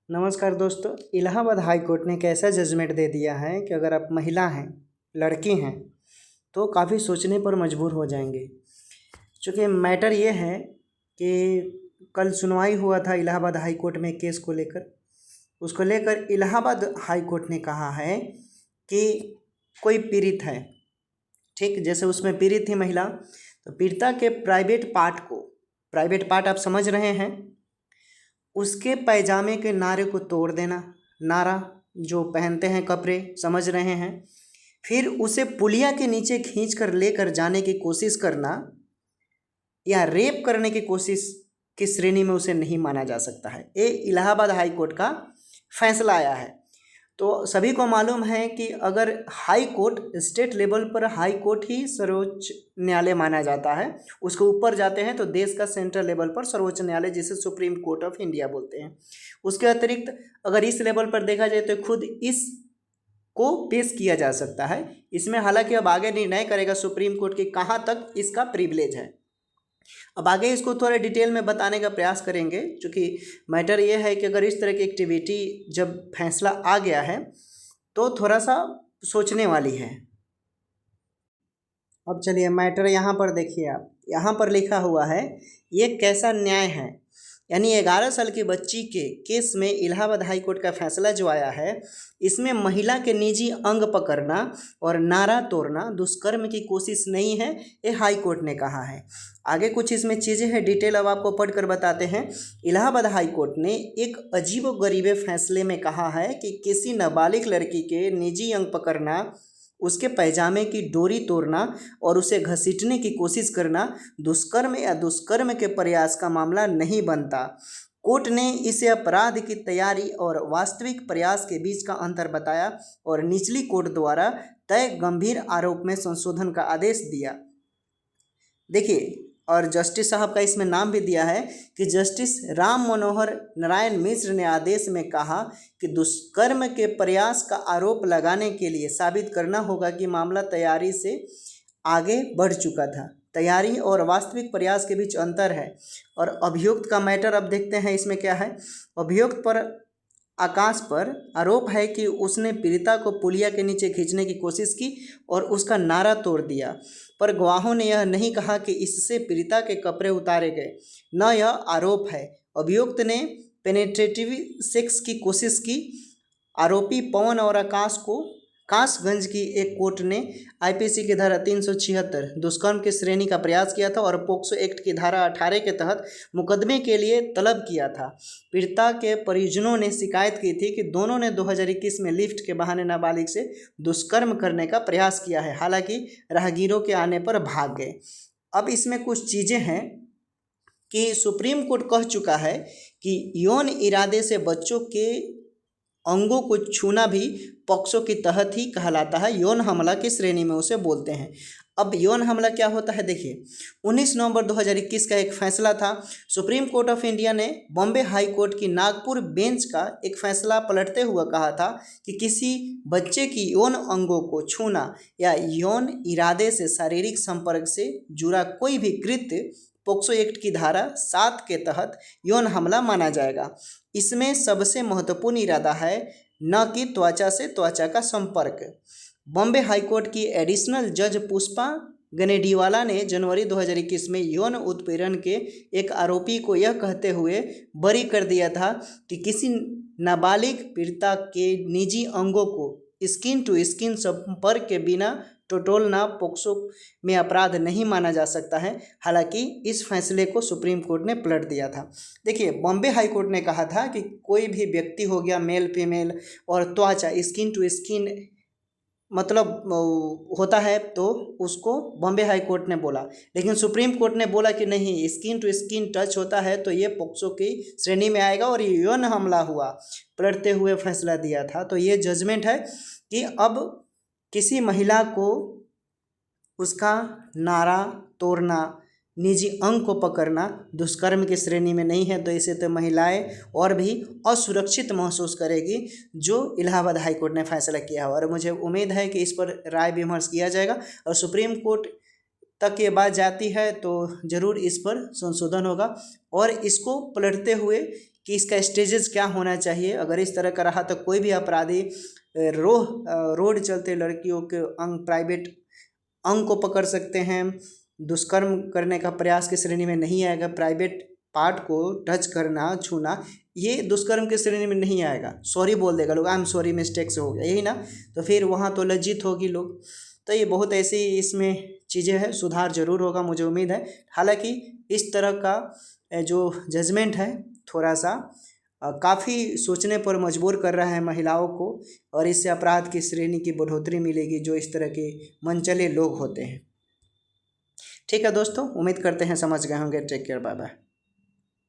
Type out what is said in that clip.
नमस्कार दोस्तों। Allahabad high court ने एक ऐसा जजमेंट दे दिया है कि अगर आप महिला हैं, लड़की हैं, तो काफ़ी सोचने पर मजबूर हो जाएंगे। चूँकि मैटर ये है कि कल सुनवाई हुआ था इलाहाबाद हाई कोर्ट में केस को लेकर। उसको लेकर इलाहाबाद हाई कोर्ट ने कहा है कि कोई पीड़ित है, ठीक जैसे उसमें पीड़ित थी महिला, तो पीड़िता के प्राइवेट पार्ट आप समझ रहे हैं, उसके पैजामे के नारे को तोड़ देना, नारा जो पहनते हैं कपड़े, समझ रहे हैं, फिर उसे पुलिया के नीचे खींच कर लेकर जाने की कोशिश करना या रेप करने की कोशिश की श्रेणी में उसे नहीं माना जा सकता है। ये इलाहाबाद हाई कोर्ट का फैसला आया है। तो सभी को मालूम है कि अगर हाई कोर्ट, स्टेट लेवल पर हाई कोर्ट ही सर्वोच्च न्यायालय माना जाता है, उसके ऊपर जाते हैं तो देश का सेंट्रल लेवल पर सर्वोच्च न्यायालय, जिसे सुप्रीम कोर्ट ऑफ इंडिया बोलते हैं। उसके अतिरिक्त अगर इस लेवल पर देखा जाए तो खुद इस को पेश किया जा सकता है। इसमें हालांकि अब आगे निर्णय करेगा सुप्रीम कोर्ट की कहाँ तक इसका प्रिविलेज है। अब आगे इसको थोड़ा डिटेल में बताने का प्रयास करेंगे, क्योंकि मैटर ये है कि अगर इस तरह की एक्टिविटी जब फैसला आ गया है तो थोड़ा सा सोचने वाली है। अब चलिए मैटर यहाँ पर देखिए, आप यहाँ पर लिखा हुआ है ये कैसा न्याय है। यानी 11 साल की बच्ची के केस में इलाहाबाद हाई कोर्ट का फैसला जो आया है, इसमें महिला के निजी अंग पकड़ना और नारा तोड़ना दुष्कर्म की कोशिश नहीं है, ये हाई कोर्ट ने कहा है। आगे कुछ इसमें चीज़ें हैं, डिटेल अब आपको पढ़कर बताते हैं। इलाहाबाद हाई कोर्ट ने एक अजीबोगरीब फैसले में कहा है कि किसी नाबालिग लड़की के निजी अंग पकड़ना, उसके पैजामे की डोरी तोड़ना और उसे घसीटने की कोशिश करना दुष्कर्म या दुष्कर्म के प्रयास का मामला नहीं बनता। कोर्ट ने इसे अपराध की तैयारी और वास्तविक प्रयास के बीच का अंतर बताया और निचली कोर्ट द्वारा तय गंभीर आरोप में संशोधन का आदेश दिया। देखिए, और जस्टिस साहब का इसमें नाम भी दिया है कि जस्टिस राम मनोहर नारायण मिश्र ने आदेश में कहा कि दुष्कर्म के प्रयास का आरोप लगाने के लिए साबित करना होगा कि मामला तैयारी से आगे बढ़ चुका था। तैयारी और वास्तविक प्रयास के बीच अंतर है। और अभियुक्त का मैटर अब देखते हैं, इसमें क्या है। अभियुक्त पर आकाश पर आरोप है कि उसने पीड़िता को पुलिया के नीचे खींचने की कोशिश की और उसका नारा तोड़ दिया, पर गवाहों ने यह नहीं कहा कि इससे पीड़िता के कपड़े उतारे गए, न यह आरोप है। अभियुक्त ने पेनेट्रेटिव सेक्स की कोशिश की। आरोपी पवन और आकाश को कासगंज की एक कोर्ट ने आईपीसी की धारा 376 दुष्कर्म की श्रेणी का प्रयास किया था और पोक्सो एक्ट की धारा 18 के तहत मुकदमे के लिए तलब किया था। पीड़िता के परिजनों ने शिकायत की थी कि दोनों ने 2021 में लिफ्ट के बहाने नाबालिग से दुष्कर्म करने का प्रयास किया है, हालांकि राहगीरों के आने पर भाग गए। अब इसमें कुछ चीज़ें हैं कि सुप्रीम कोर्ट कह चुका है कि यौन इरादे से बच्चों के अंगों को छूना भी पॉक्सो के तहत ही कहलाता है, यौन हमला की श्रेणी में उसे बोलते हैं। अब यौन हमला क्या होता है, देखिए 19 नवंबर 2021 का एक फैसला था। सुप्रीम कोर्ट ऑफ इंडिया ने बॉम्बे हाई कोर्ट की नागपुर बेंच का एक फैसला पलटते हुए कहा था कि किसी बच्चे की यौन अंगों को छूना या यौन इरादे से शारीरिक संपर्क से जुड़ा कोई भी कृत्य पोक्सो एक्ट की धारा 7 के तहत यौन हमला माना जाएगा। इसमें सबसे महत्वपूर्ण इरादा है, न कि त्वचा से त्वचा का संपर्क। बॉम्बे हाईकोर्ट की एडिशनल जज पुष्पा गनेडीवाला ने जनवरी 2021 में यौन उत्पीड़न के एक आरोपी को यह कहते हुए बरी कर दिया था कि किसी नाबालिग पीड़िता के निजी अंगों को स्किन टू स्किन संपर्क के बिना टटोलना पोक्सो में अपराध नहीं माना जा सकता है। हालांकि इस फैसले को सुप्रीम कोर्ट ने पलट दिया था। देखिए, बॉम्बे हाई कोर्ट ने कहा था कि कोई भी व्यक्ति हो गया, मेल फीमेल, और त्वचा स्किन टू स्किन मतलब होता है तो उसको बॉम्बे हाई कोर्ट ने बोला, लेकिन सुप्रीम कोर्ट ने बोला कि नहीं, स्किन टू स्किन टच होता है तो ये पोक्सो की श्रेणी में आएगा और यौन हमला हुआ, पलटते हुए फैसला दिया था। तो ये जजमेंट है कि अब किसी महिला को उसका नारा तोड़ना, निजी अंग को पकड़ना दुष्कर्म की श्रेणी में नहीं है, तो इसे तो महिलाएं और भी असुरक्षित महसूस करेगी, जो इलाहाबाद हाई कोर्ट ने फैसला किया है। और मुझे उम्मीद है कि इस पर राय विमर्श किया जाएगा और सुप्रीम कोर्ट तक ये बात जाती है तो ज़रूर इस पर संशोधन होगा। और इसको पलटते हुए कि इसका स्टेजेस क्या होना चाहिए, अगर इस तरह का रहा तो कोई भी अपराधी रोड चलते लड़कियों के अंग, प्राइवेट अंग को पकड़ सकते हैं, दुष्कर्म करने का प्रयास की श्रेणी में नहीं आएगा। प्राइवेट पार्ट को टच करना, छूना, ये दुष्कर्म की श्रेणी में नहीं आएगा। सॉरी बोल देगा लोग, आई एम सॉरी, मिस्टेक से हो गया, यही ना। तो फिर वहाँ तो लज्जित होगी लोग। तो ये बहुत ऐसी इसमें चीज़ें हैं, सुधार जरूर होगा, मुझे उम्मीद है। हालांकि इस तरह का जो जजमेंट है थोड़ा सा काफ़ी सोचने पर मजबूर कर रहा है महिलाओं को, और इससे अपराध की श्रेणी की बढ़ोतरी मिलेगी जो इस तरह के मनचले लोग होते हैं। ठीक है दोस्तों, उम्मीद करते हैं समझ गए होंगे। Take care, bye bye.